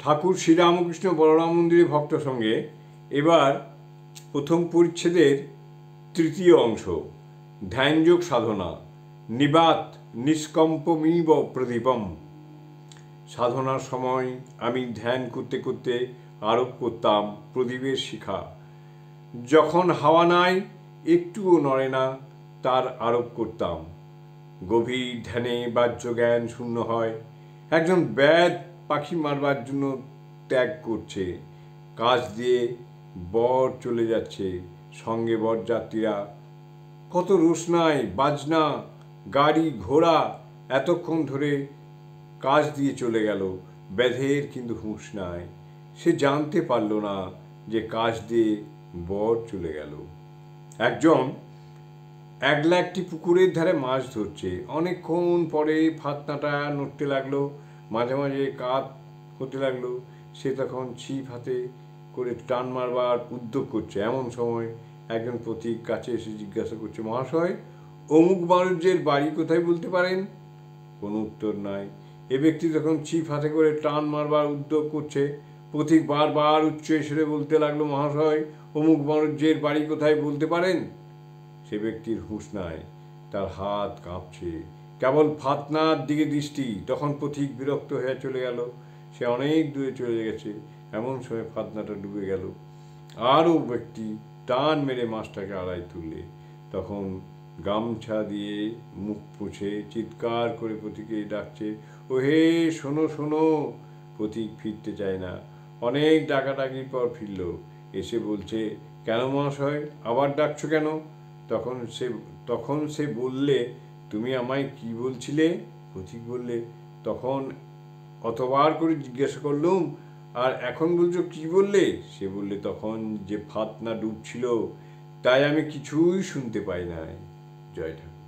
ঠাকুর শ্রীরামকৃষ্ণ বলরাম মন্দিরে ভক্ত সঙ্গে এবার প্রথম পরিচ্ছেদের তৃতীয় অংশ, ধ্যানযোগ সাধনা। নিবাত নিষ্কম্পমিব প্রদীপম। সাধনার সময় আমি ধ্যান করতে করতে আরোপ করতাম প্রদীপের শিখা। যখন হাওয়া নাই, একটুও নড়ে না, তার আরোপ করতাম। গভীর ধ্যানে বাহ্য জ্ঞান শূন্য হয়। একজন ব্যাধ পাখি মারবার জন্য ত্যাগ করছে। কাছ দিয়ে বর চলে যাচ্ছে, সঙ্গে বরযাত্রীরা। কত রোশনাই, বাজনা, গাড়ি ঘোড়া এতক্ষণ ধরে কাছ দিয়ে চলে গেল। ব্যাধের কিন্তু হুঁশ নাই। সে জানতে পারল না যে কাছ দিয়ে বর চলে গেল। একজন একলা একটি পুকুরের ধারে মাছ ধরছে। অনেকক্ষণ পরে ফাতনাটা নড়তে লাগলো, মাঝে মাঝে কাত হতে লাগলো। সে তখন ছিপ হাতে করে টান মারবার উদ্যোগ করছে। এমন সময় একজন পথিক কাছে এসে জিজ্ঞাসা করছে, মহাশয়, অমুক বাণিজ্যের বাড়ি কোথায় বলতে পারেন? কোনো উত্তর নাই। এ ব্যক্তি তখন ছিপ হাতে করে টান মারবার উদ্যোগ করছে। পথিক বারবার উচ্চ স্বরে বলতে লাগলো, মহাশয়, অমুক বাণিজ্যের বাড়ি কোথায় বলতে পারেন? সে ব্যক্তির হুঁশ নাই, তার হাত কাঁপছে, কেবল ফাতনার দিকে দৃষ্টি। তখন পথিক বিরক্ত হয়ে চলে গেল। সে অনেক দূরে চলে গেছে। এমন সময় ফাতনাটা ডুবে গেল। আরও ব্যক্তি টান মেরে মাছটাকে আড়ায় তুললে। তখন গামছা দিয়ে মুখ পুছে চিৎকার করে পথিককে ডাকছে, ও হে, শোনো শোনো। পথিক ফিরতে চায় না। অনেক ডাকাডাকির পর ফিরল। এসে বলছে, কেন মহাশয়, আবার ডাকছো কেন? তখন সে বললে, তুমি আমায় কি বলছিলে? পথিক বললে, তখন অতবার করে জিজ্ঞাসা করলুম, আর এখন বলছো কি বললে? সে বললে, তখন যে ফাতনা ডুবছিল, তাই আমি কিছুই শুনতে পাই নাই। জয় ঠাকুর।